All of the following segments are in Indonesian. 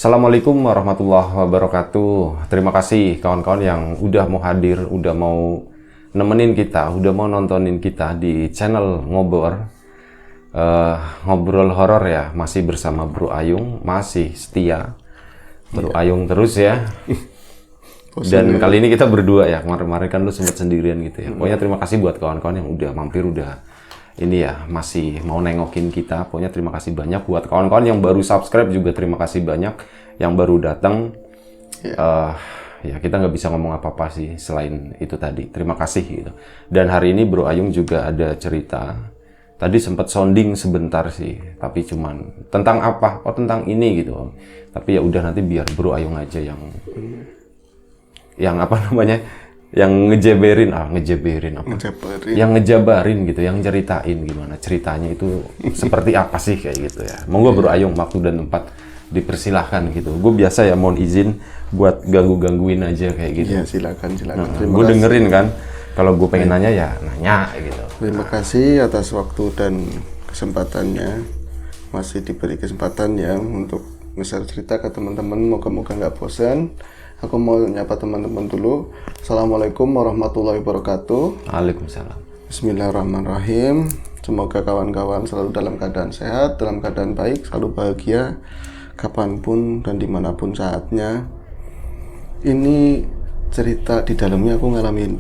Assalamualaikum warahmatullahi wabarakatuh. Terima kasih kawan-kawan yang udah mau hadir, udah mau nemenin kita, udah mau nontonin kita di channel Ngobor. Ngobrol horor ya, masih bersama Bro Ayung, masih setia. Bro Ayung terus ya. Dan kali ini kita berdua ya, kemarin-kemarin kan lu sempat sendirian gitu ya. Pokoknya terima kasih buat kawan-kawan yang udah mampir, udah ini ya, masih mau nengokin kita. Pokoknya terima kasih banyak buat kawan-kawan yang baru subscribe juga, terima kasih banyak. Yang baru datang, ya kita nggak bisa ngomong apa-apa sih selain itu tadi. Terima kasih gitu. Dan hari ini Bro Ayung juga ada cerita. Tadi sempat sounding sebentar sih, tapi cuman tentang apa? Oh tentang ini gitu. Tapi ya udah nanti biar Bro Ayung aja yang apa namanya, yang ngejabarin yang ngejabarin gitu, yang ceritain gimana ceritanya itu seperti apa sih kayak gitu ya. Monggo Bro Ayung, waktu dan tempat dipersilahkan gitu. Gue biasa ya mohon izin buat gangguin aja kayak gitu. Ya silakan. Gue dengerin kan, kalau gue pengen nanya ya nanya gitu. Terima kasih atas waktu dan kesempatannya. Masih diberi kesempatan ya untuk nge-share cerita ke teman-teman. Moga-moga nggak bosan. Aku mau nyapa teman-teman dulu. Assalamualaikum warahmatullahi wabarakatuh. Waalaikumsalam. Bismillahirrahmanirrahim. Semoga kawan-kawan selalu dalam keadaan sehat, dalam keadaan baik, selalu bahagia, kapanpun dan dimanapun saatnya. Ini cerita di dalamnya aku ngalamin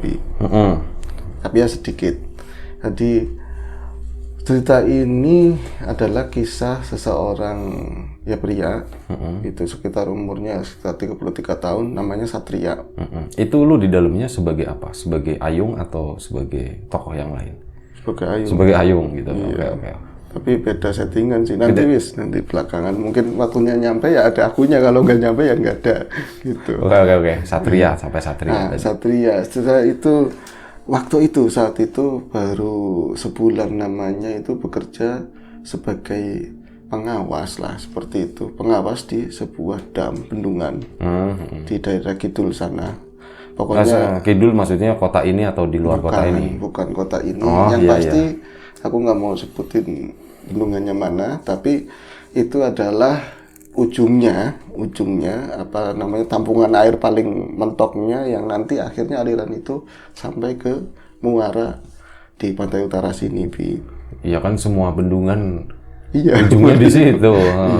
tapi ya sedikit. Jadi cerita ini adalah kisah seseorang ya pria, itu sekitar umurnya sekitar 33 tahun, namanya Satria. Itu lu di dalamnya sebagai apa? Sebagai Ayung atau sebagai tokoh yang lain? Sebagai Ayung. Sebagai Ayung gitu. Iya. Oke. Tapi beda settingan sih. Nanti nanti belakangan mungkin waktunya nyampe ya ada akunya, kalau nggak nyampe ya nggak ada gitu. Oke. Satria sampai Satria. Nah, Satria. Setelah itu waktu itu saat itu baru sebulan namanya itu bekerja sebagai pengawas lah, seperti itu, pengawas di sebuah dam bendungan di daerah Kidul sana. Pokoknya Kidul maksudnya kota ini atau di luar kota ini? Bukan kota ini. Yang iya, pasti aku nggak mau sebutin bendungannya mana, tapi itu adalah ujungnya apa namanya, tampungan air paling mentoknya yang nanti akhirnya aliran itu sampai ke muara di pantai utara sini, Bi. Iya kan, semua bendungan Iya. ujungnya di situ.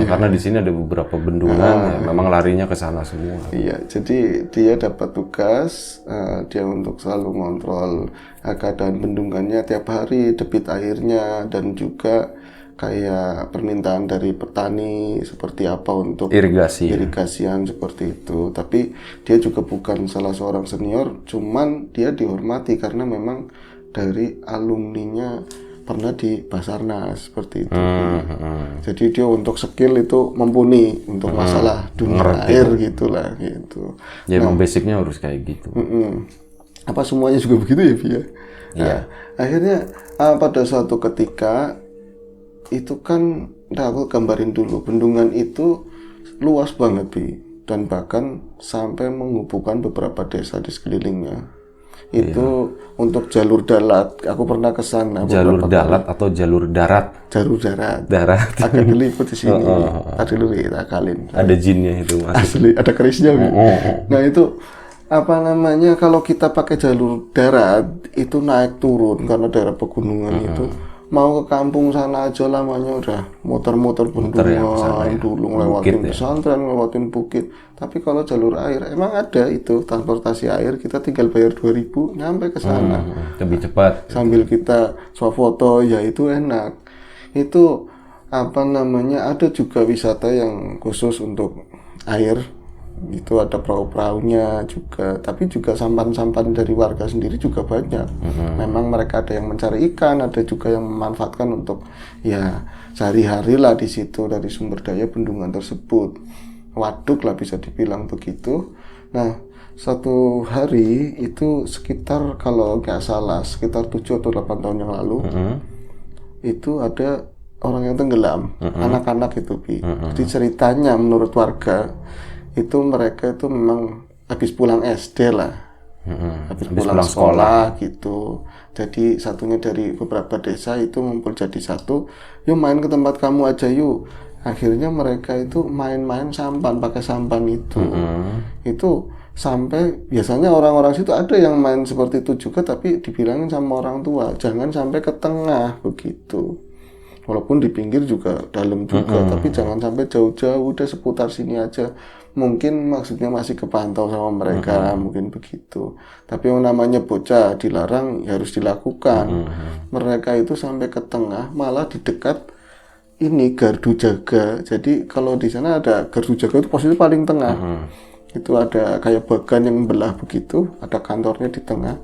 Karena di sini ada beberapa bendungan, ya, memang larinya ke sana semua. Iya, jadi dia dapat tugas dia untuk selalu ngontrol keadaan bendungannya tiap hari, debit airnya, dan juga kayak permintaan dari petani seperti apa untuk irigasian seperti itu. Tapi dia juga bukan salah seorang senior, cuman dia dihormati karena memang dari alumninya pernah di Basarnas seperti itu. Jadi dia untuk skill itu mumpuni untuk masalah dunia air gitulah gitu. Ya emang basicnya harus kayak gitu. Apa semuanya juga begitu ya, Bia? Iya. Akhirnya pada suatu ketika itu kan, aku gambarin dulu, bendungan itu luas banget, Bi, dan bahkan sampai menghubungkan beberapa desa di sekelilingnya. Itu untuk jalur darat, aku pernah ke sana. Jalur darat atau jalur darat? Jalur darat. Darat. Agak geli di sini. Tadi dulu kita akalin. Ada jinnya itu masih. Asli, ada kerisnya. Nah itu apa namanya, kalau kita pakai jalur darat itu naik turun karena daerah pegunungan itu. Mau ke kampung sana aja lamanya udah muter-muter bendungan dulu, ngelewatin pesantren, ngelewatin bukit. Tapi kalau jalur air emang ada itu transportasi air, kita tinggal bayar 2.000 nyampe ke sana. Lebih cepat. Sambil kita swafoto ya itu enak. Itu apa namanya, ada juga wisata yang khusus untuk air. Itu ada perahu-perahunya juga, tapi juga sampan-sampan dari warga sendiri juga banyak. Memang mereka ada yang mencari ikan, ada juga yang memanfaatkan untuk ya sehari-hari lah di situ dari sumber daya bendungan tersebut. Waduk lah bisa dibilang begitu. Nah, satu hari itu sekitar, kalau nggak salah sekitar 7 atau 8 tahun yang lalu, itu ada orang yang tenggelam, anak-anak itu, Bi. Jadi ceritanya menurut warga itu mereka itu memang habis pulang SD lah, habis pulang sekolah gitu. Jadi satunya dari beberapa desa itu ngumpul jadi satu, yuk main ke tempat kamu aja yuk. Akhirnya mereka itu main-main sampan, pakai sampan itu. Itu sampai biasanya orang-orang situ ada yang main seperti itu juga, tapi dibilangin sama orang tua jangan sampai ke tengah begitu. Walaupun di pinggir juga dalam juga, tapi jangan sampai jauh-jauh, udah seputar sini aja. Mungkin maksudnya masih kepantau sama mereka, mungkin begitu. Tapi yang namanya bocah dilarang ya harus dilakukan. Mereka itu sampai ke tengah, malah di dekat ini gardu jaga. Jadi kalau di sana ada gardu jaga itu posisi paling tengah. Itu ada kayak bagan yang belah begitu, ada kantornya di tengah.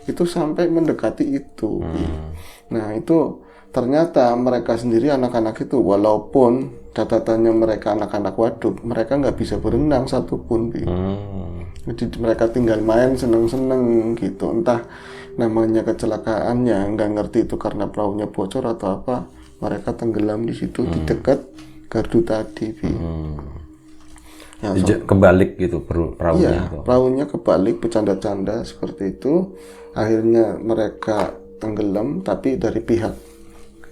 Itu sampai mendekati itu. Nah itu ternyata mereka sendiri anak-anak itu walaupun catatannya mereka anak-anak waduk, mereka nggak bisa berenang satupun. Jadi mereka tinggal main seneng-seneng gitu. Entah namanya kecelakaannya, nggak ngerti itu karena perahunya bocor atau apa, mereka tenggelam di situ di dekat gardu tadi. Ya, kebalik gitu perahunya. Iya, perahunya kebalik, bercanda-canda seperti itu. Akhirnya mereka tenggelam, tapi dari pihak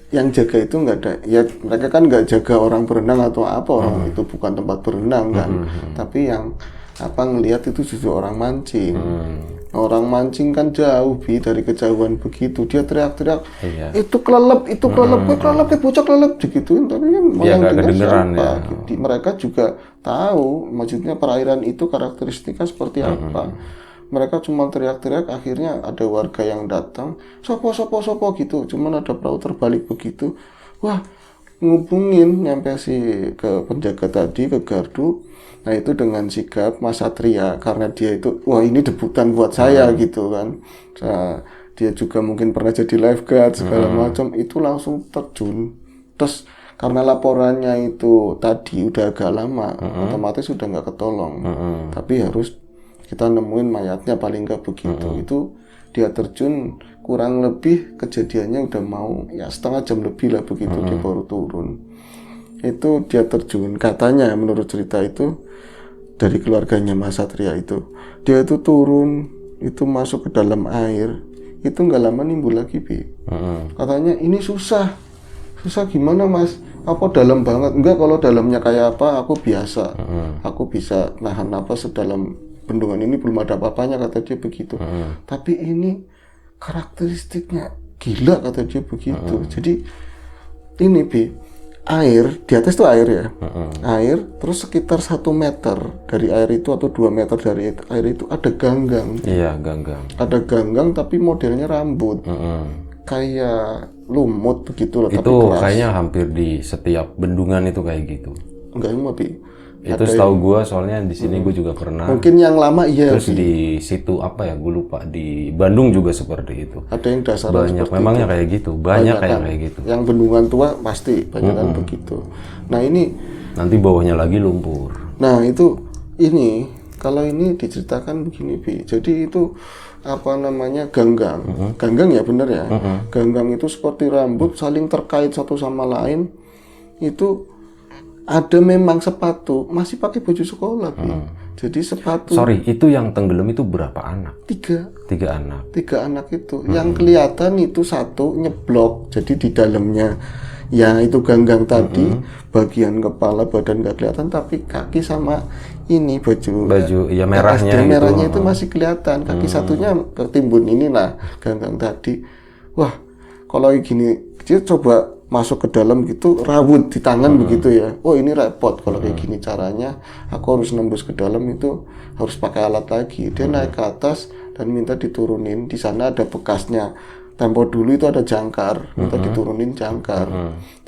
yang jaga itu nggak ada. Ya mereka kan nggak jaga orang berenang atau apa, orang itu bukan tempat berenang kan. Tapi yang ngelihat itu justru orang mancing. Orang mancing kan jauh dari kejauhan begitu, dia teriak-teriak, itu kelelep, bocah kelelep, digituin. Tapi kan yang dengar siapa? Ya. Mereka juga tahu, maksudnya perairan itu karakteristiknya seperti apa. Mereka cuma teriak-teriak, akhirnya ada warga yang datang, sopo gitu, cuman ada perahu terbalik begitu. Wah, ngubungin nyampe ke penjaga tadi, ke gardu. Nah itu dengan sigap Mas Satria, karena dia itu, wah ini debutan buat saya gitu kan. Nah, dia juga mungkin pernah jadi lifeguard segala macam, itu langsung terjun. Terus karena laporannya itu tadi udah agak lama, otomatis sudah nggak ketolong. Tapi harus kita nemuin mayatnya paling nggak begitu. Itu dia terjun kurang lebih kejadiannya udah mau ya setengah jam lebih lah begitu dia baru turun. Itu dia terjun, katanya menurut cerita itu dari keluarganya Mas Satria itu, dia itu turun itu masuk ke dalam air, itu nggak lama nimbul lagi katanya ini susah gimana Mas, apa dalam banget? Enggak, kalau dalamnya kayak apa aku biasa, aku bisa nahan napas sedalam bendungan ini belum ada apa-apanya, kata dia begitu. Tapi ini karakteristiknya gila, kata dia begitu. Jadi ini air, di atas itu air ya, air, terus sekitar 1 meter dari air itu atau 2 meter dari air itu ada ganggang. Iya, ganggang. Ada ganggang tapi modelnya rambut, kayak lumut begitu loh. Itu tapi kayaknya hampir di setiap bendungan itu kayak gitu. Enggak semua, Itu setahu gue, soalnya di sini gue juga pernah. Mungkin yang lama iya. Terus di situ apa ya, gue lupa, di Bandung juga seperti itu. Ada yang dasar banyak, memangnya itu kayak gitu, banyak kayak gitu. Yang bendungan tua pasti banyak kan begitu. Nah ini nanti bawahnya lagi lumpur. Nah itu ini kalau ini diceritakan begini jadi itu apa namanya ganggang. Ganggang ya benar ya. Ganggang itu seperti rambut saling terkait satu sama lain. Itu ada memang sepatu, masih pakai baju sekolah, Jadi sepatu. Sorry, itu yang tenggelam itu berapa anak? 3 anak. 3 anak itu. Yang kelihatan itu 1 nyeblok, jadi di dalamnya ya itu ganggang tadi, bagian kepala badan nggak kelihatan, tapi kaki sama ini baju ya merahnya gitu. Merahnya itu masih kelihatan. Kaki satunya ketimbun ini lah ganggang tadi. Wah, kalau gini dia coba masuk ke dalam gitu, rawut di tangan begitu ya. Oh ini repot kalau kayak gini caranya. Aku harus nembus ke dalam itu harus pakai alat lagi. Dia naik ke atas dan minta diturunin. Di sana ada bekasnya. Tempo dulu itu ada jangkar, minta diturunin jangkar.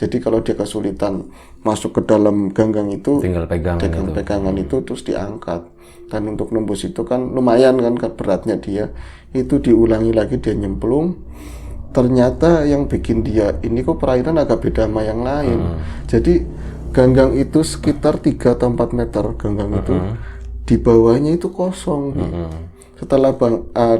Jadi kalau dia kesulitan masuk ke dalam ganggang itu, tinggal pegangan itu terus diangkat. Dan untuk nembus itu kan lumayan kan beratnya dia. Itu diulangi lagi, dia nyemplung. Ternyata yang bikin dia ini kok perairan agak beda sama yang lain. Jadi ganggang itu sekitar 3 atau 4 meter ganggang itu, di bawahnya itu kosong. Setelah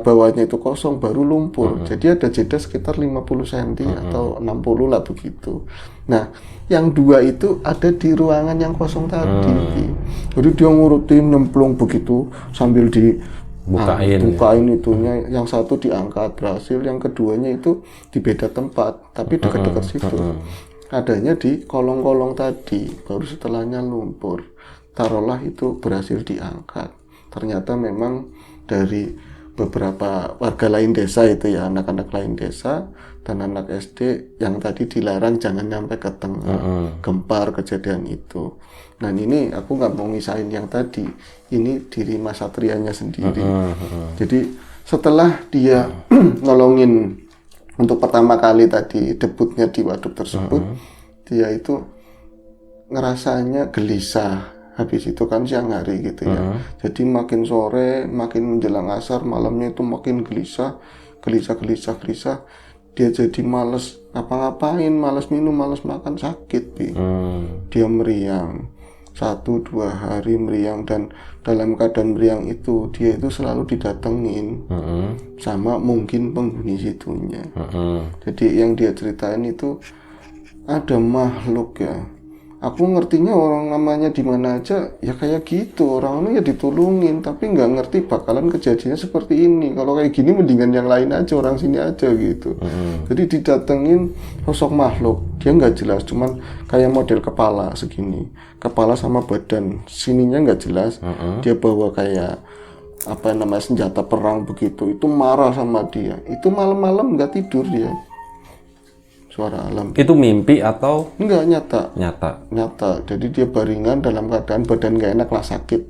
bawahnya itu kosong baru lumpur. Jadi ada jeda sekitar 50 cm atau 60 lah begitu. Nah, yang 2 itu ada di ruangan yang kosong tadi. Jadi dia ngurutin nyemplung begitu sambil bukain itunya. Yang 1 diangkat berhasil, yang keduanya itu di beda tempat tapi dekat-dekat situ. adanya di kolong-kolong tadi, baru setelahnya lumpur. Taruhlah itu berhasil diangkat. Ternyata memang dari beberapa warga lain desa itu ya, anak-anak lain desa dan anak SD yang tadi dilarang jangan nyampe ke tengah, gempar kejadian itu. Nah ini aku nggak mau misahin yang tadi, ini diri Mas Satrianya sendiri. Jadi setelah dia nolongin untuk pertama kali tadi debutnya di waduk tersebut, dia itu ngerasanya gelisah. Habis itu kan siang hari gitu ya. Jadi makin sore, makin menjelang asar, malamnya itu makin gelisah. Dia jadi malas ngapa-ngapain, malas minum, malas makan, sakit. Dia meriang. 1-2 hari meriang, dan dalam keadaan meriang itu dia itu selalu didatengin sama mungkin penghuni situnya. Jadi yang dia ceritain itu ada makhluk ya. Aku ngertinya orang namanya di mana aja ya kayak gitu, orang itu ya ditolongin, tapi nggak ngerti bakalan kejadiannya seperti ini. Kalau kayak gini mendingan yang lain aja, orang sini aja gitu. Jadi didatengin sosok makhluk, dia nggak jelas, cuman kayak model kepala segini, kepala sama badan, sininya nggak jelas. Dia bawa kayak apa namanya senjata perang begitu, itu marah sama dia. Itu malam-malam nggak tidur dia. Suara alam. Itu mimpi atau enggak, nyata. Nyata. Jadi dia baringan dalam keadaan badan nggak enak lah, sakit.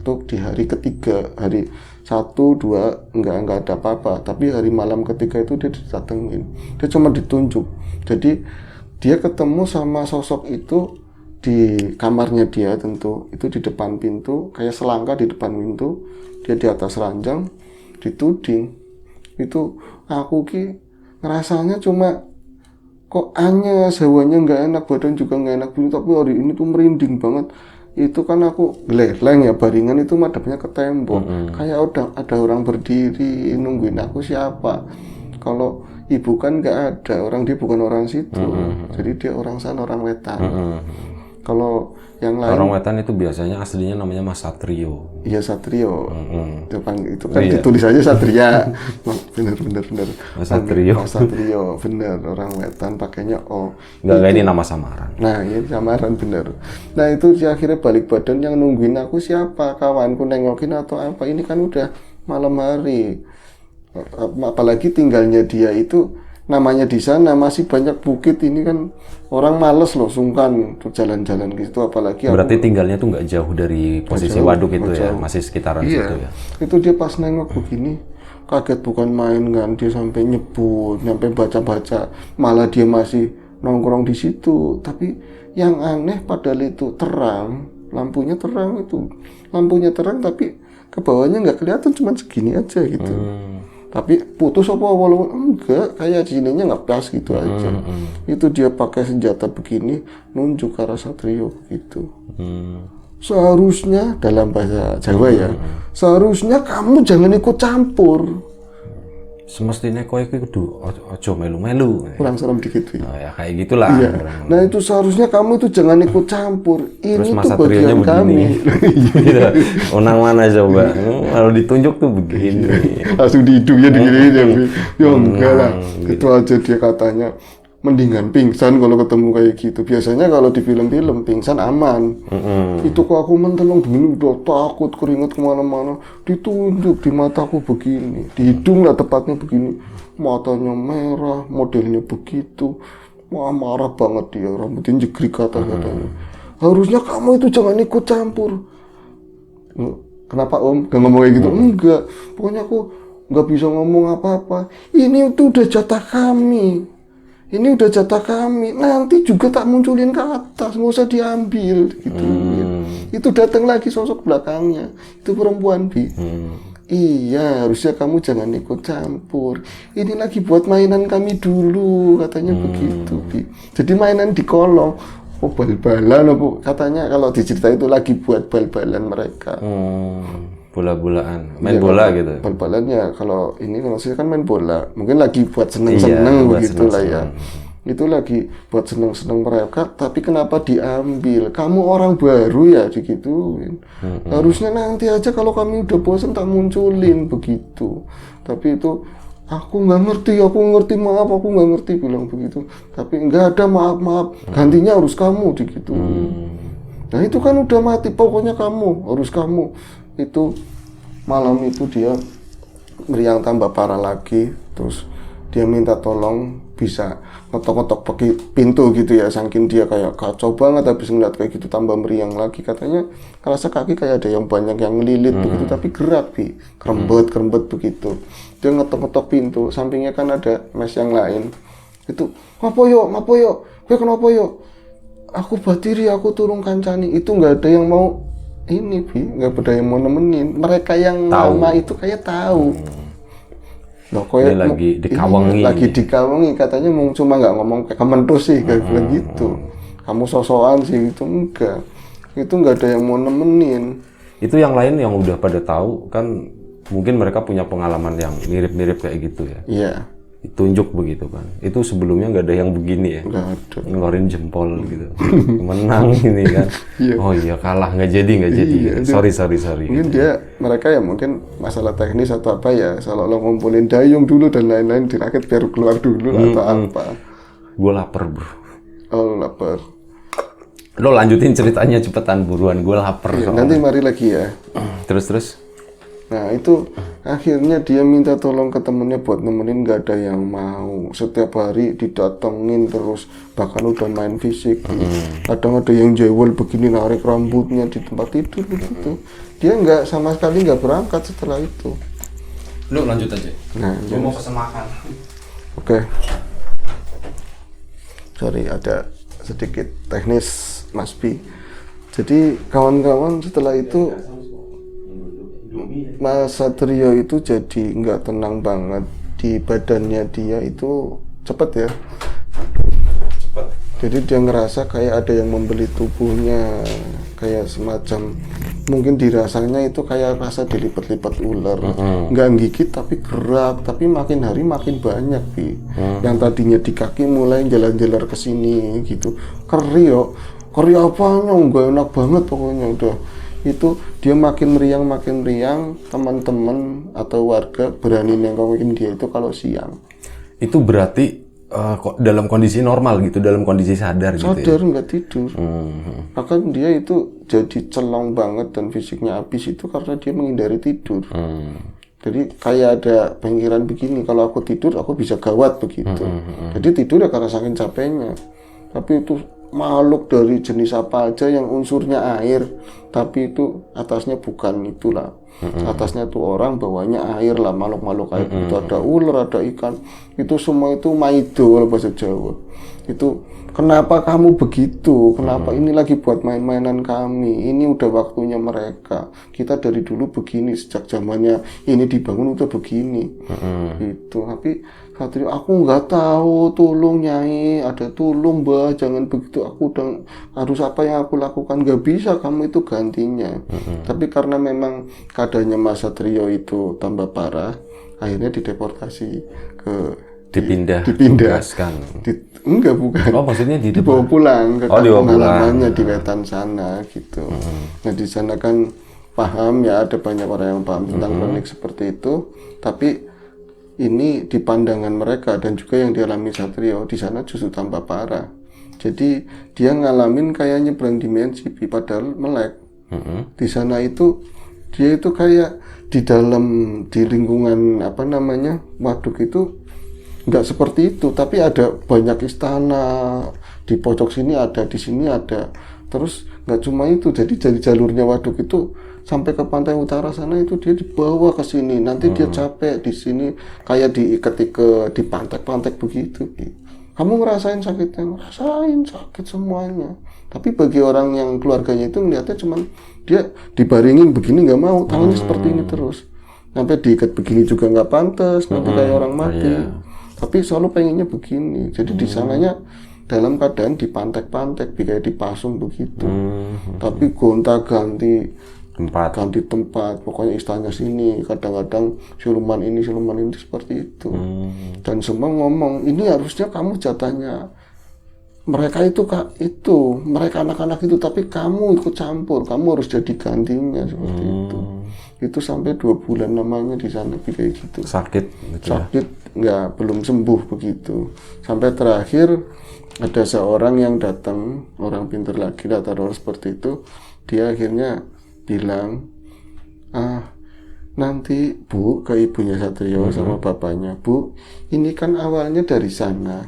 Untuk di hari ketiga, hari 1, 2 enggak ada apa-apa, tapi hari malam ketiga itu dia didatengin. Dia cuma ditunjuk. Jadi dia ketemu sama sosok itu di kamarnya dia, tentu itu di depan pintu, kayak selangkah di depan pintu. Dia di atas ranjang dituding. Itu aku ngerasanya cuma kok anyes, hawanya nggak enak, badan juga nggak enak, tapi hari ini tuh merinding banget. Itu kan aku geleng ya, baringan itu madepnya ke tembok, kayak ada orang berdiri nungguin aku siapa. Kalau ibu kan nggak ada, dia bukan orang situ, jadi dia orang sana, orang wetan. Kalau yang lain, orang wetan itu biasanya aslinya namanya Mas Satrio. Iya, Satrio. Itu kan ditulis aja Satria. bener. Mas Satrio. Mas Satrio, bener, orang wetan pakainya O. Enggak, ini nama samaran. Nah, ini samaran bener. Nah, itu dia akhirnya balik badan, yang nungguin aku siapa? Kawanku nengokin atau apa? Ini kan udah malam hari. Apalagi tinggalnya dia itu namanya di sana masih banyak bukit, ini kan orang males loh, sungkan jalan-jalan gitu, apalagi berarti tinggalnya tuh nggak jauh dari posisi waduk itu ya, masih sekitaran situ ya. Itu dia pas nengok begini kaget bukan main kan, dia sampai nyebut, sampai baca-baca, malah dia masih nongkrong di situ. Tapi yang aneh padahal itu terang, lampunya terang tapi ke bawahnya nggak kelihatan, cuma segini aja gitu. Tapi putus apa walaupun enggak, kayak sininya nggak pas gitu aja. Itu dia pakai senjata begini nunjuk ke arah Satrio gitu. Seharusnya dalam bahasa Jawa ya, seharusnya kamu jangan ikut campur. Semestinya kowe iki kudu aja melu-melu. Kurang serem dikit ya. Oh ya kayak gitulah. Iya. Nah itu seharusnya kamu itu jangan ikut campur. Ini terus tuh bagian kami. Gitu. Onang mana coba? Kalau ditunjuk tuh begini. Langsung di hidungnya diginiin ya. Ya enggak lah. Itu aja dia katanya. Mendingan pingsan kalau ketemu kayak gitu. Biasanya kalau di film-film pingsan aman. Itu kok aku mentelung begini udah takut, keringet kemana-mana. Ditunjuk di mataku begini, di hidung lah tepatnya begini. Matanya merah, modelnya begitu. Wah, marah banget dia, rambutnya jegrik kata-katanya. Harusnya kamu itu jangan ikut campur. Kenapa Om? Gak ngomong kayak gitu? Enggak. Pokoknya aku gak bisa ngomong apa-apa. Ini tuh udah jatah kami. Ini udah jatah kami, nanti juga tak munculin ke atas, nggak usah diambil gitu. Itu datang lagi sosok belakangnya, itu perempuan Bi. Iya, harusnya kamu jangan ikut campur. Ini lagi buat mainan kami dulu, katanya begitu Bi. Jadi mainan di kolong, oh bal-balan, katanya kalau diceritain itu lagi buat bal-balan mereka. Bola-bolaan, main bola gitu. Bal-balannya kalau saya kan main bola, mungkin lagi buat seneng-seneng begitu lah ya. Itu lagi buat seneng-seneng mereka, tapi kenapa diambil? Kamu orang baru ya digituin. Harusnya nanti aja kalau kami udah bosan tak munculin begitu. Tapi itu aku nggak ngerti, maaf, aku nggak ngerti, bilang begitu. Tapi nggak ada maaf, gantinya harus kamu, gitu. Nah itu kan udah mati, pokoknya harus kamu. Itu malam itu dia meriang tambah parah lagi, terus dia minta tolong bisa ngetok-ngetok pakai pintu gitu ya, saking dia kayak kacau banget habis ngeliat kayak gitu, tambah meriang lagi. Katanya ngerasa kaki kayak ada yang banyak yang ngelilit begitu, tapi gerak, kerembet begitu. Dia ngetok-ngetok pintu, sampingnya kan ada mes yang lain. Itu, ngapo yo, gue kenapa yo? Aku batiri, aku turun kancani. Itu nggak ada yang mau ini, nggak ada yang mau nemenin. Mereka yang lama itu kayak tahu. Loh, dia lagi dikawangi. Lagi dikawangi, katanya mau cuma nggak ngomong kayak kementus sih, kayak bilang gitu. Kamu sosokan sih, gitu enggak. Itu nggak ada yang mau nemenin. Itu yang lain yang udah pada tahu kan, mungkin mereka punya pengalaman yang mirip-mirip kayak gitu ya. Iya. Ditunjuk begitu kan. Itu sebelumnya nggak ada yang begini ya. Nggak ada. Ngeluarin jempol gitu. Menang ini kan. Oh iya kalah, nggak jadi. Iya, sorry. Mungkin mereka ya mungkin masalah teknis atau apa ya, seolah-olah ngumpulin dayung dulu dan lain-lain, dirakit biar keluar dulu atau apa. Gue lapar bro. Oh lapar. Lo lanjutin ceritanya cepetan buruan, gue lapar. Ya, nanti mari lagi ya. Terus. Nah itu akhirnya dia minta tolong ke temennya buat nemenin, nggak ada yang mau. Setiap hari didatengin terus, bahkan udah main fisik. Kadang ada yang jewel begini, narik rambutnya di tempat tidur begitu. Dia nggak sama sekali nggak berangkat setelah itu. Lu lanjut aja. Nah, gue mau pesen makan. Oke. Sorry, ada sedikit teknis Mas Bi. Jadi kawan-kawan setelah itu Mas Satrio itu jadi nggak tenang banget di badannya. Dia itu cepet ya. Jadi dia ngerasa kayak ada yang membeli tubuhnya, kayak semacam mungkin dirasanya itu kayak rasa dilipat-lipat ular, nggak gigit tapi gerak, tapi makin hari makin banyak yang tadinya di kaki mulai jalan-jalan ke sini gitu. Keri apanya nggak enak banget pokoknya udah. Itu dia makin meriang, teman-teman atau warga berani nengokin dia itu kalau siang. Itu berarti dalam kondisi normal gitu, dalam kondisi sadar gitu ya? Sadar, nggak tidur. Bahkan dia itu jadi celong banget dan fisiknya habis itu karena dia menghindari tidur. Jadi kayak ada pikiran begini, kalau aku tidur aku bisa gawat begitu. Jadi tidur ya karena saking capeknya. Tapi itu makhluk dari jenis apa aja yang unsurnya air, tapi itu atasnya bukan itulah. Atasnya itu orang, bawahnya air lah, makhluk-makhluk air. Itu ada ular, ada ikan. Itu semua itu maido kalau bahasa Jawa. Itu kenapa kamu begitu? Kenapa ini lagi buat main-mainan kami? Ini udah waktunya mereka. Kita dari dulu begini, sejak zamannya ini dibangun udah begini. Itu tapi Satrio, aku nggak tahu, tolong Nyai, ada tolong Mbah, jangan begitu, aku udah harus apa yang aku lakukan, nggak bisa, kamu itu gantinya. Tapi karena memang keadaannya Mas Satrio itu tambah parah, akhirnya dideportasi ke dipindah. Enggak, bukan. Oh, maksudnya dibawa pulang ke kampung halamannya di Wetan sana gitu. Nah di sana kan paham ya, ada banyak orang yang paham tentang klinik seperti itu, tapi ini di pandangan mereka dan juga yang dialami Satrio di sana justru tambah parah. Jadi dia ngalamin kayak nyebrang dimensi, padahal melek. Di sana itu dia itu kayak di lingkungan waduk itu nggak seperti itu, tapi ada banyak istana di pojok sini ada, di sini ada. Terus nggak cuma itu, jadi jalurnya waduk itu sampai ke pantai utara sana itu dia dibawa ke sini. Nanti dia capek di sini kayak diikat di pantai begitu. Kamu ngerasain sakitnya? Ngerasain sakit semuanya. Tapi bagi orang yang keluarganya itu ngeliatnya cuman dia dibaringin begini nggak mau, tangannya seperti ini terus. Sampai diikat begini juga nggak pantas, nanti kayak orang mati. Tapi selalu pengennya begini. Jadi di sananya dalam keadaan dipantek-pantek, kayak dipasung begitu. Tapi gonta-ganti tempat, pokoknya istananya sini, kadang-kadang siluman ini seperti itu. Dan semua ngomong, ini harusnya kamu jatahnya mereka mereka anak-anak itu, tapi kamu ikut campur, kamu harus jadi gantinya seperti itu. itu sampai 2 bulan namanya di sana kayak gitu. Sakit gitu ya. Sakit belum sembuh begitu. Sampai terakhir ada seorang yang datang, orang pintar lagi, datang orang seperti itu, dia akhirnya bilang, nanti Bu, ke ibunya Satrio sama bapaknya, Bu, ini kan awalnya dari sana,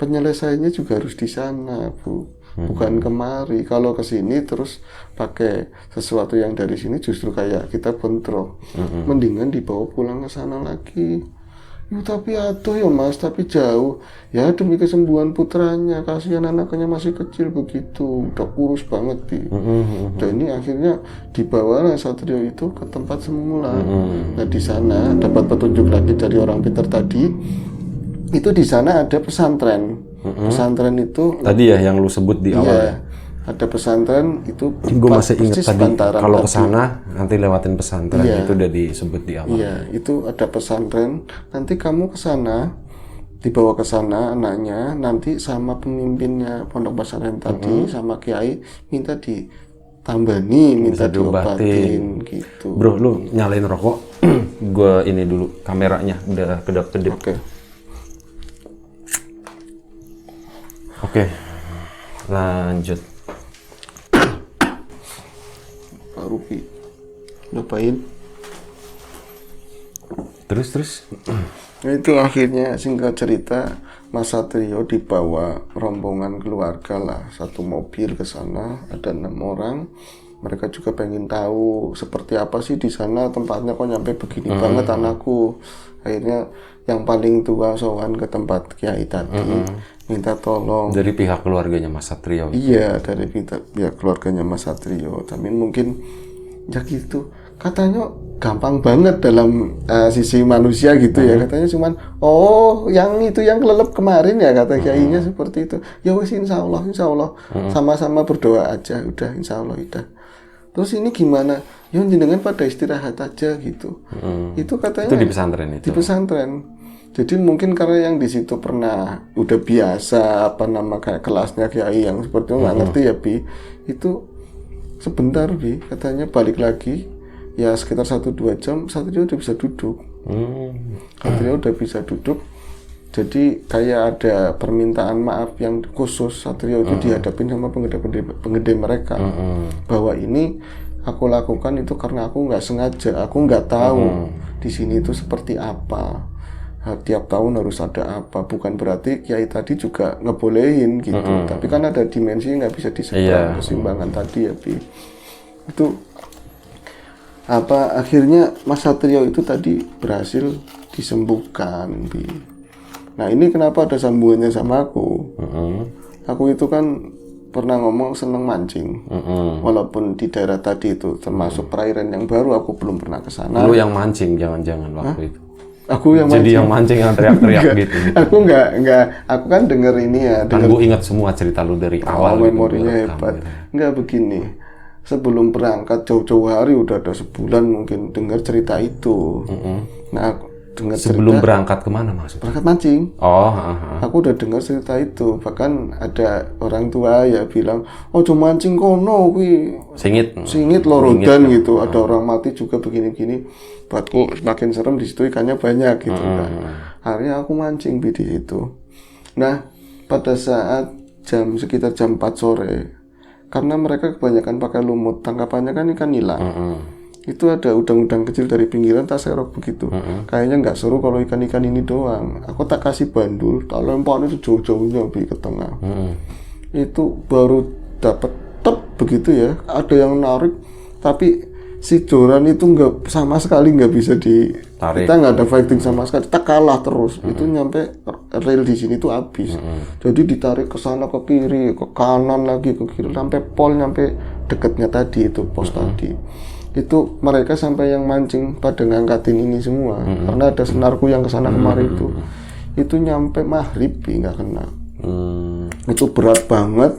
penyelesaiannya juga harus di sana, Bu. Bukan kemari. Kalau ke sini terus pakai sesuatu yang dari sini justru kayak kita bentrok. Mendingan dibawa pulang ke sana lagi. Ya, tapi aduh ya Mas, tapi jauh. Ya demi kesembuhan putranya, kasihan anaknya masih kecil begitu, udah kurus banget di. Dan ini akhirnya dibawa Satrio itu ke tempat semula. Nah di sana dapat petunjuk lagi dari orang pintar tadi. Itu di sana ada pesantren. Pesantren itu tadi ya yang lu sebut di awal ya. Ada pesantren itu. Gue masih ingat tadi kalau ke tadi. sana nanti lewatin pesantren, itu udah disebut di awal. Iya, itu ada pesantren. Nanti kamu ke sana, dibawa ke sana anaknya, nanti sama pemimpinnya pondok pesantren tadi sama kiai minta ditambani, minta diobatin gitu. Bro, lu nyalain rokok. Gue ini dulu kameranya udah kedap-kedip. Oke, lanjut. Pak Rufi, ngapain? Terus. Nah, itu akhirnya singkat cerita, Mas Satrio dibawa rombongan keluarga lah, satu mobil ke sana, ada 6 orang. Mereka juga pengen tahu seperti apa sih di sana tempatnya, kok nyampe begini banget anakku. Akhirnya yang paling tua sowan ke tempat kiai tadi, minta tolong dari pihak keluarganya Mas Satrio. Iya, dari pihak keluarganya Mas Satrio. Tapi mungkin ya gitu, katanya gampang banget dalam sisi manusia gitu ya, katanya cuman yang itu yang kelelep kemarin ya, kata kiainya seperti itu. Ya wes insya Allah sama-sama berdoa aja, udah insya Allah udah. Terus ini gimana? Ya jenengan pada istirahat aja gitu. Itu katanya. Itu di pesantren itu. Di pesantren. Jadi mungkin karena yang di situ pernah udah biasa kayak kelasnya kiai yang seperti itu nggak ngerti ya Bi. Itu sebentar Bi, katanya balik lagi ya sekitar 1-2 jam Satrio udah bisa duduk. Satrio udah bisa duduk. Jadi kayak ada permintaan maaf yang khusus Satrio itu dihadapin sama penggede mereka, bahwa ini aku lakukan itu karena aku nggak sengaja, aku nggak tahu di sini itu seperti apa. Tiap tahun harus ada apa, bukan berarti kiai tadi juga ngebolehin gitu, tapi kan ada dimensi nggak bisa diseberang, keseimbangan tadi ya Bi. Itu akhirnya Mas Satrio itu tadi berhasil disembuhkan Bi. Nah ini kenapa ada sambungannya sama aku. Aku itu kan pernah ngomong seneng mancing, walaupun di daerah tadi itu termasuk perairan yang baru, aku belum pernah ke sana. Lu yang mancing jangan-jangan waktu itu? Aku yang jadi mancing. yang mancing yang teriak-teriak gitu. Aku enggak. Aku kan denger ini ya. Kan gue ingat semua cerita lu dari awal. Memorinya hebat. Enggak begini. Sebelum berangkat jauh-jauh hari, udah ada sebulan mungkin dengar cerita itu. Nah, dengar sebelum berangkat kemana maksudnya? Berangkat mancing. Aku udah dengar cerita itu. Bahkan ada orang tua ya bilang, cuma mancing kono kuwi. Singit lorodan gitu. Ada orang mati juga begini-begini. Buatku semakin serem, di situ ikannya banyak gitu kan. Akhirnya aku mancing di situ. Nah, pada saat sekitar jam 4 sore, karena mereka kebanyakan pakai lumut, tangkapannya kan ikan nila. Itu ada udang-udang kecil dari pinggiran, tak serok begitu. Kayaknya nggak seru kalau ikan-ikan ini doang. Aku tak kasih bandul, tak lempar itu jauh-jauhnya ke tengah. Itu baru dapat begitu ya. Ada yang narik, tapi si joran itu nggak sama sekali nggak bisa ditarik. Kita nggak ada fighting sama sekali, kita kalah terus. Itu nyampe rel di sini tuh habis. Jadi ditarik ke sana, ke kiri, ke kanan lagi, ke kiri, sampai pol, nyampe deketnya tadi itu pos tadi. Itu mereka sampai yang mancing pada ngangkatin ini semua, karena ada senarku yang kesana kemari itu nyampe maghrib nggak kena. Itu berat banget.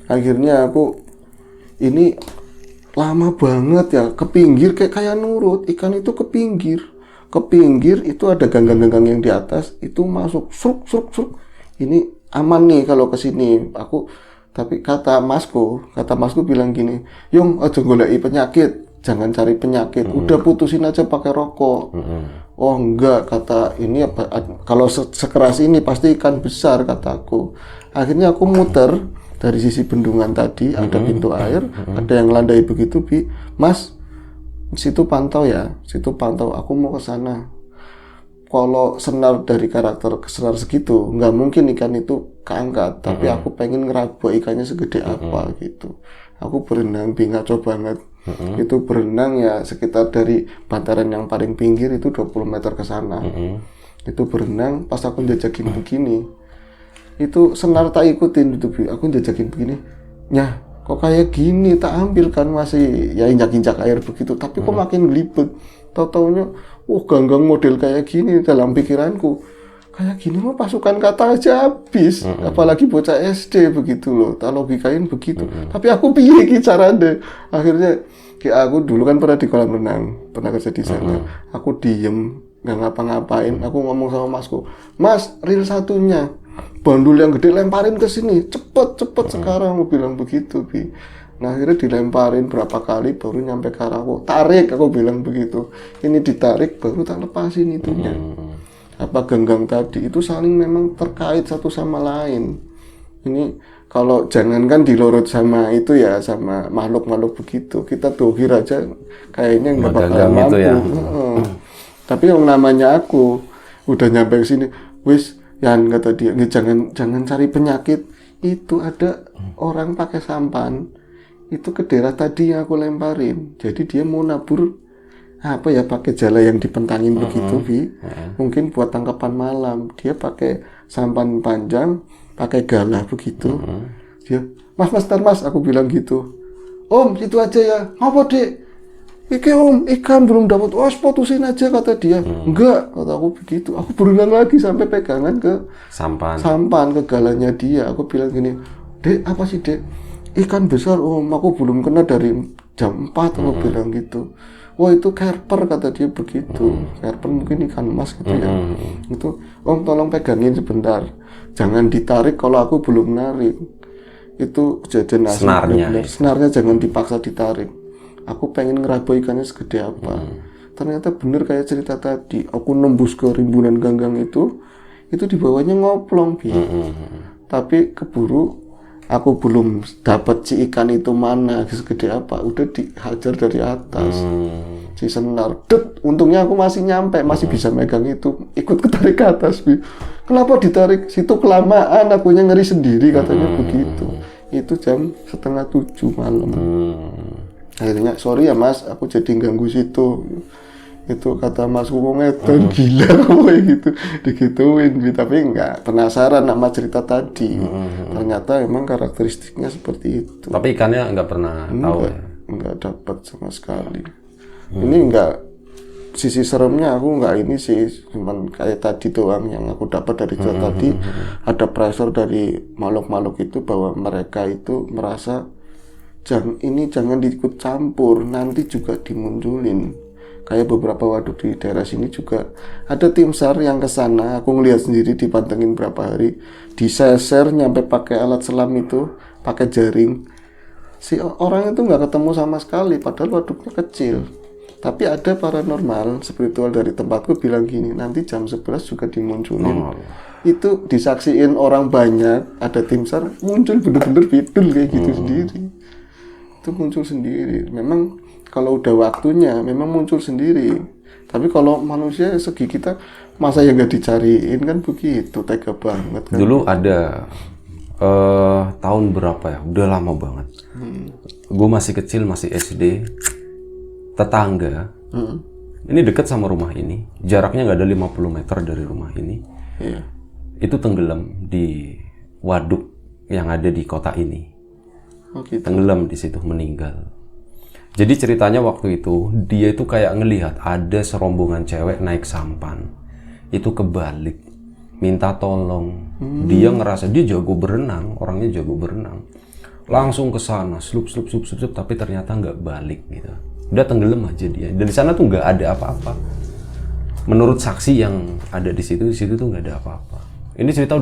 Akhirnya aku ini lama banget ya, ke pinggir kayak nurut ikan itu ke pinggir itu ada ganggang-ganggang yang di atas itu masuk sruk. Ini aman nih kalau ke sini aku. Tapi kata masku bilang gini, "Yung aja goleki penyakit, jangan cari penyakit, udah putusin aja pakai rokok. Oh enggak, kata ini kalau sekeras ini pasti ikan besar, kataku. Akhirnya aku muter dari sisi bendungan tadi, ada pintu air, ada yang landai begitu, Bi. Mas, situ pantau ya, situ pantau, aku mau ke sana. Kalau senar dari karakter senar segitu, nggak mungkin ikan itu keangkat, tapi aku pengen ngeraba ikannya segede apa gitu. Aku berenang, Bi, ngaco banget. Itu berenang ya sekitar dari bantaran yang paling pinggir itu 20 meter ke sana. Itu berenang, pas aku jajakin begini, itu senar tak ikutin itu, Bi. Aku jajakin begini, nyah, kok kayak gini, tak ambil kan, masih ya injak-injak air begitu, tapi kok makin gelibet. Tau-taunya, ganggang model kayak gini dalam pikiranku. Kayak gini mah pasukan kata aja habis, apalagi bocah SD begitu loh, tak logikain begitu. Tapi aku piye ki carane? Akhirnya aku dulu kan pernah di kolam renang, pernah kerja di sana. Aku diem, nggak ngapa-ngapain. Aku ngomong sama masku, Mas, reel satunya, bandul yang gede lemparin ke sini, cepet sekarang. Aku bilang begitu, Bi. Nah akhirnya dilemparin berapa kali baru nyampe ke arahku. Tarik, aku bilang begitu. Ini ditarik baru tak lepasin itunya. Apa genggang tadi itu saling memang terkait satu sama lain. Ini kalau jangankan dilorot sama itu ya, sama makhluk-makhluk begitu, kita dohir aja kayaknya nggak bakal mampu. Ya. Tapi yang namanya aku udah nyampe ke sini, wis, Yan, kata dia, jangan cari penyakit. Itu ada orang pakai sampan, itu ke daerah tadi yang aku lemparin. Jadi dia mau nabur apa ya, pakai jala yang dipentangin begitu, Bi. Mungkin buat tangkapan malam. Dia pakai sampan panjang, pakai galah begitu. Dia, mas, aku bilang gitu. Om, itu aja ya. Ngapa, Dek? Iki Om, ikan belum dapat. Oh, putusin aja, kata dia. Enggak, kata aku begitu. Aku berenang lagi sampai pegangan ke sampan ke galanya dia. Aku bilang gini, Dek, apa sih, Dek? Ikan besar, Om. Aku belum kena dari jam 4, aku bilang gitu. Wah, itu kerper, kata dia begitu. Kerper mungkin ikan emas gitu ya. Itu, Om, tolong pegangin sebentar. Jangan ditarik kalau aku belum narik. Itu kejadian asli. Senarnya jangan dipaksa ditarik. Aku pengen ngeraba ikannya segede apa. Ternyata bener kayak cerita tadi. Aku nembus ke rimbunan ganggang itu di bawahnya ngoplong, Bi. Tapi keburu, aku belum dapat si ikan itu mana, segede apa, udah dihajar dari atas. Si senar, untungnya aku masih nyampe, masih bisa megang itu, ikut ketarik ke atas, Bi. Kenapa ditarik? Situ kelamaan, akunya ngeri sendiri, katanya begitu. Itu jam 6:30 malam. Akhirnya, sorry ya Mas, aku jadi ganggu situ. Itu kata Mas Kuku ngedon, gila kayak gitu, digituin. Tapi enggak, penasaran sama cerita tadi. Ternyata emang karakteristiknya seperti itu. Tapi ikannya enggak pernah tahu ya? Enggak dapat sama sekali. Ini enggak, sisi seremnya aku enggak ini sih, cuman kayak tadi doang yang aku dapat dari cerita tadi. Ada pressure dari makhluk-makhluk itu bahwa mereka itu merasa jangan diikut campur, nanti juga dimunculin. Kayak beberapa waduk di daerah sini juga ada tim SAR yang kesana. Aku ngeliat sendiri, dipantengin berapa hari, diseser nyampe pakai alat selam itu, pakai jaring. Si orang itu nggak ketemu sama sekali, padahal waduknya kecil. Tapi ada paranormal spiritual dari tempatku bilang gini, nanti jam 11 juga dimunculin. Itu disaksiin orang banyak, ada tim SAR muncul bener-bener bidul kayak gitu sendiri. Itu muncul sendiri. Memang kalau udah waktunya memang muncul sendiri. Tapi kalau manusia segi kita, masa yang nggak dicariin kan begitu, tega banget kan. Dulu ada tahun berapa ya, udah lama banget. Gue masih kecil, masih SD. Tetangga ini dekat sama rumah ini, jaraknya nggak ada 50 meter dari rumah ini. Itu tenggelam di waduk yang ada di kota ini. Gitu. Tenggelam di situ, meninggal. Jadi ceritanya waktu itu dia itu kayak ngelihat ada serombongan cewek naik sampan, itu kebalik, minta tolong. Dia ngerasa dia jago berenang, orangnya jago berenang, langsung ke sana, slup, tapi ternyata nggak balik gitu. Udah tenggelam aja dia. Dan di sana tuh nggak ada apa-apa. Menurut saksi yang ada di situ tuh nggak ada apa-apa. Ini cerita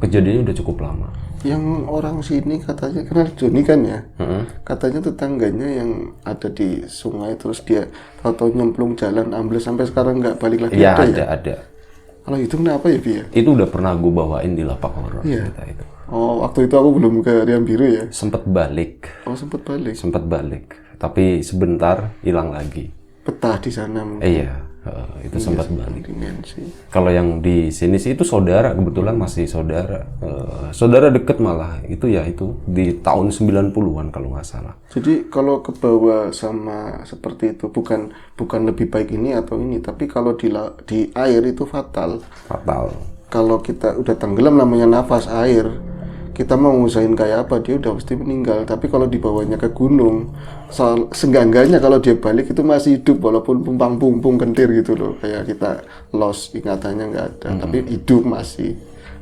kejadiannya udah cukup lama. Yang orang sini katanya kenal Joni kan ya? Mm-mm. Katanya tetangganya yang ada di sungai terus dia tahu-tahu nyemplung jalan ambles sampai sekarang nggak balik lagi. Iya, Ada ya? ada. Kalau itu kenapa ya, Bi ya? Itu udah pernah gue bawain di lapak horor Iya. cerita itu. Oh, waktu itu aku belum ke Riam Biru ya. Sempet balik, Oh, sempat balik. tapi sebentar hilang lagi. Betah di sana mungkin. Iya, itu sempat balik. Dimensi. Kalau yang di sini sih itu saudara, kebetulan masih saudara. Saudara deket malah, itu ya itu di tahun 90-an kalau nggak salah. Jadi kalau ke bawah sama seperti itu bukan lebih baik ini atau ini, tapi kalau di air itu fatal. Fatal. Kalau kita udah tenggelam namanya nafas air, kita mau ngusahain kayak apa dia udah pasti meninggal. Tapi kalau dibawanya ke gunung, seenggak-enggaknya kalau dia balik itu masih hidup walaupun pumpang-pumpung kentir gitu loh. Kayak kita lost ingatannya nggak ada, tapi hidup masih.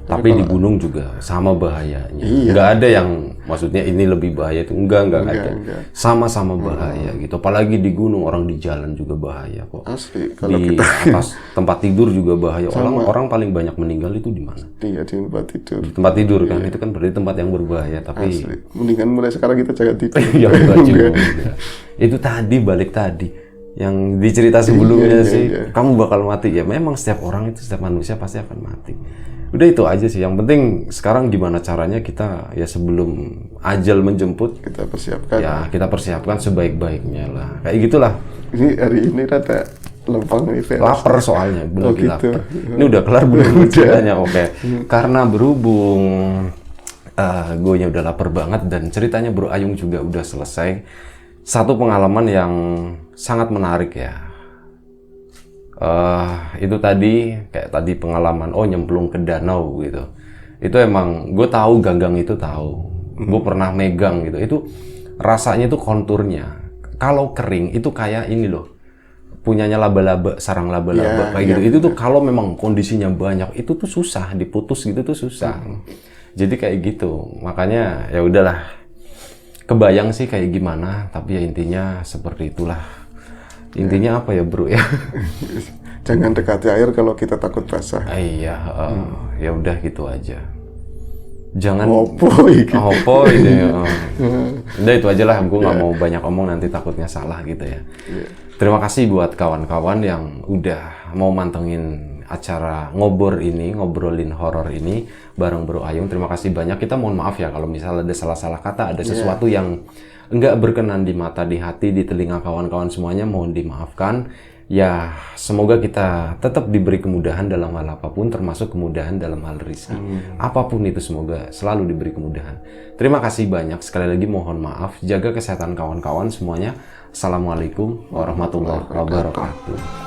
Tapi di gunung juga sama bahayanya. Iya. Nggak ada yang maksudnya ini lebih bahaya itu enggak ada. enggak. Sama-sama bahaya gitu. Apalagi di gunung, orang di jalan juga bahaya kok. Asli kalau Di kita atas tempat tidur juga bahaya. Orang paling banyak meninggal itu di mana? dia di tempat tidur. Tempat tidur kan, itu kan berarti tempat yang berbahaya. Tapi Asli. Mendingan mulai sekarang kita jangan tidur. yang enggak juga. Itu tadi balik tadi yang di cerita sebelumnya sih, kamu bakal mati ya. Memang setiap orang itu, setiap manusia pasti akan mati. Udah itu aja sih. Yang penting sekarang gimana caranya kita ya sebelum ajal menjemput, Kita persiapkan. ya kita persiapkan sebaik-baiknya lah. Kayak gitulah. Ini hari ini rada lempang nih, Fer. Lapar soalnya, belum Oh, gitu. lapar. Ini udah kelar belum ceritanya? Oke. Karena berhubung gue udah lapar banget dan ceritanya Bro Ayung juga udah selesai. Satu pengalaman yang sangat menarik ya. Itu tadi kayak tadi pengalaman nyemplung ke danau gitu. Itu emang gue tahu ganggang itu tahu. Gue pernah megang gitu. Itu rasanya tuh konturnya. Kalau kering itu kayak ini loh. Punyanya laba-laba, sarang laba-laba kayak gitu. Itu tuh kalau memang kondisinya banyak itu tuh susah diputus gitu tuh susah. Jadi kayak gitu. Makanya ya udahlah. Kebayang sih kayak gimana, tapi ya intinya seperti itulah. Intinya apa ya bro ya? Jangan dekati air kalau kita takut basah. Iya, ya udah gitu aja. Jangan Opo iki. Opo ini. Udah itu aja lah, gue nggak mau banyak omong nanti takutnya salah gitu ya. Terima kasih buat kawan-kawan yang udah mau mantengin acara ngobrolin horor ini bareng Bro Ayung. Terima kasih banyak. Kita mohon maaf ya kalau misalnya ada salah-salah kata, ada sesuatu yang enggak berkenan di mata, di hati, di telinga kawan-kawan semuanya, mohon dimaafkan. Ya, semoga kita tetap diberi kemudahan dalam hal apapun, termasuk kemudahan dalam hal rezeki. Apapun itu semoga selalu diberi kemudahan. Terima kasih banyak. Sekali lagi mohon maaf. Jaga kesehatan kawan-kawan semuanya. Assalamualaikum warahmatullahi wabarakatuh.